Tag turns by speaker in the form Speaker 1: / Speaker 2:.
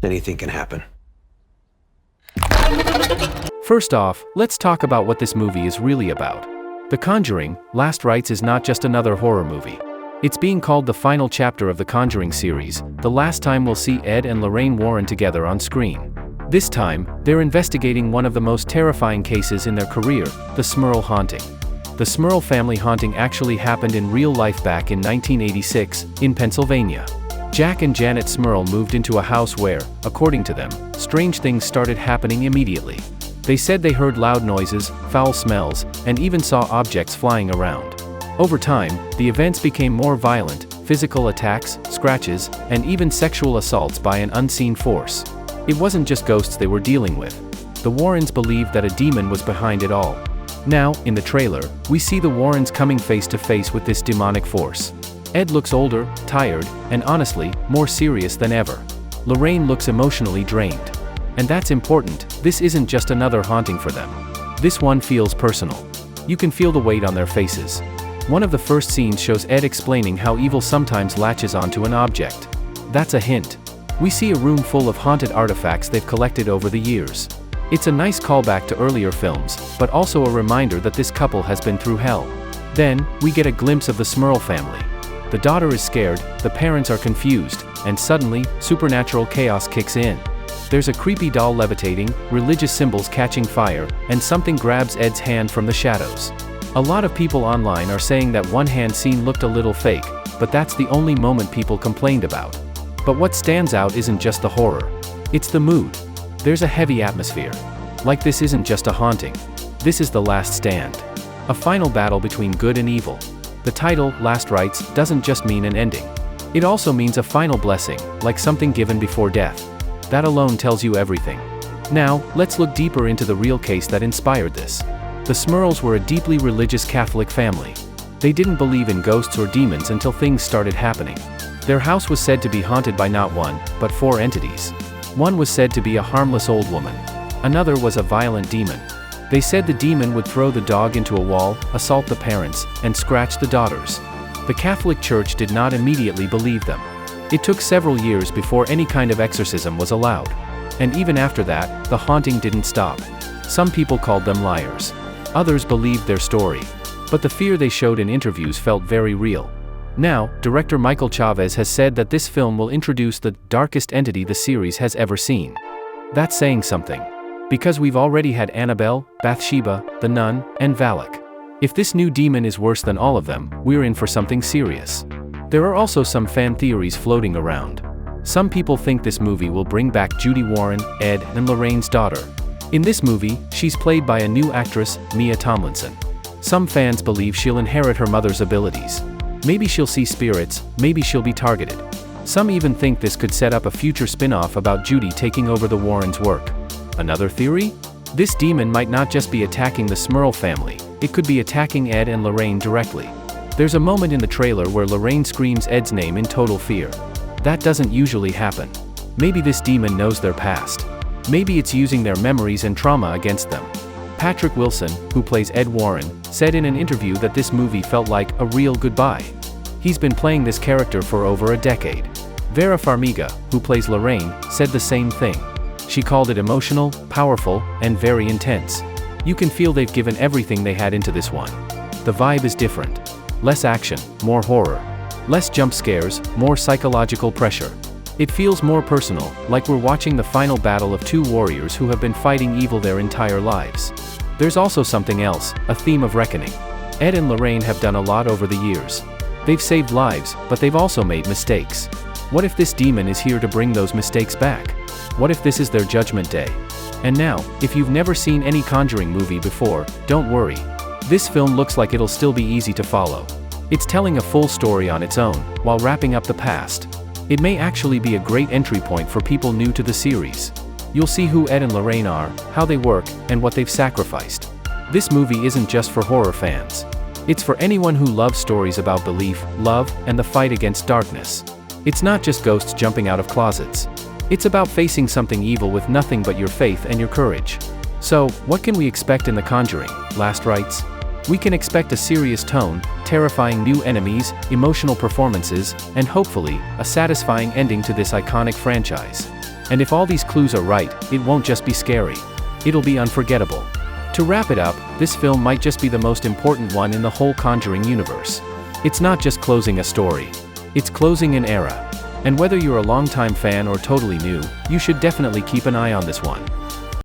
Speaker 1: anything can happen.
Speaker 2: First off, let's talk about what this movie is really about. The Conjuring, Last Rites is not just another horror movie. It's being called the final chapter of the Conjuring series, the last time we'll see Ed and Lorraine Warren together on screen. This time, they're investigating one of the most terrifying cases in their career, the Smurl haunting. The Smurl family haunting actually happened in real life back in 1986, in Pennsylvania. Jack and Janet Smurl moved into a house where, according to them, strange things started happening immediately. They said they heard loud noises, foul smells, and even saw objects flying around. Over time, the events became more violent, physical attacks, scratches, and even sexual assaults by an unseen force. It wasn't just ghosts they were dealing with. The Warrens believed that a demon was behind it all. Now, in the trailer, we see the Warrens coming face to face with this demonic force. Ed looks older, tired, and honestly, more serious than ever. Lorraine looks emotionally drained. And that's important, this isn't just another haunting for them. This one feels personal. You can feel the weight on their faces. One of the first scenes shows Ed explaining how evil sometimes latches onto an object. That's a hint. We see a room full of haunted artifacts they've collected over the years. It's a nice callback to earlier films, but also a reminder that this couple has been through hell. Then, we get a glimpse of the Smurl family. The daughter is scared, the parents are confused, and suddenly, supernatural chaos kicks in. There's a creepy doll levitating, religious symbols catching fire, and something grabs Ed's hand from the shadows. A lot of people online are saying that one hand scene looked a little fake, but that's the only moment people complained about. But what stands out isn't just the horror. It's the mood. There's a heavy atmosphere. Like this isn't just a haunting. This is the last stand. A final battle between good and evil. The title, Last Rites, doesn't just mean an ending. It also means a final blessing, like something given before death. That alone tells you everything. Now, let's look deeper into the real case that inspired this. The Smurls were a deeply religious Catholic family. They didn't believe in ghosts or demons until things started happening. Their house was said to be haunted by not one, but 4 entities. One was said to be a harmless old woman. Another was a violent demon. They said the demon would throw the dog into a wall, assault the parents, and scratch the daughters. The Catholic Church did not immediately believe them. It took several years before any kind of exorcism was allowed. And even after that, the haunting didn't stop. Some people called them liars. Others believed their story. But the fear they showed in interviews felt very real. Now, director Michael Chavez has said that this film will introduce the darkest entity the series has ever seen. That's saying something. Because we've already had Annabelle, Bathsheba, the Nun, and Valak. If this new demon is worse than all of them, we're in for something serious. There are also some fan theories floating around. Some people think this movie will bring back Judy Warren, Ed, and Lorraine's daughter. In this movie, she's played by a new actress, Mia Tomlinson. Some fans believe she'll inherit her mother's abilities. Maybe she'll see spirits, maybe she'll be targeted. Some even think this could set up a future spin-off about Judy taking over the Warrens' work. Another theory? This demon might not just be attacking the Smurl family, it could be attacking Ed and Lorraine directly. There's a moment in the trailer where Lorraine screams Ed's name in total fear. That doesn't usually happen. Maybe this demon knows their past. Maybe it's using their memories and trauma against them. Patrick Wilson, who plays Ed Warren, said in an interview that this movie felt like a real goodbye. He's been playing this character for over a decade. Vera Farmiga, who plays Lorraine, said the same thing. She called it emotional, powerful, and very intense. You can feel they've given everything they had into this one. The vibe is different. Less action, more horror. Less jump scares, more psychological pressure. It feels more personal, like we're watching the final battle of 2 warriors who have been fighting evil their entire lives. There's also something else, a theme of reckoning. Ed and Lorraine have done a lot over the years. They've saved lives, but they've also made mistakes. What if this demon is here to bring those mistakes back? What if this is their judgment day? And now, if you've never seen any Conjuring movie before, don't worry. This film looks like it'll still be easy to follow. It's telling a full story on its own, while wrapping up the past. It may actually be a great entry point for people new to the series. You'll see who Ed and Lorraine are, how they work, and what they've sacrificed. This movie isn't just for horror fans. It's for anyone who loves stories about belief, love, and the fight against darkness. It's not just ghosts jumping out of closets. It's about facing something evil with nothing but your faith and your courage. So, what can we expect in The Conjuring, Last Rites? We can expect a serious tone, terrifying new enemies, emotional performances, and hopefully, a satisfying ending to this iconic franchise. And if all these clues are right, it won't just be scary. It'll be unforgettable. To wrap it up, this film might just be the most important one in the whole Conjuring universe. It's not just closing a story. It's closing an era. And whether you're a longtime fan or totally new, you should definitely keep an eye on this one.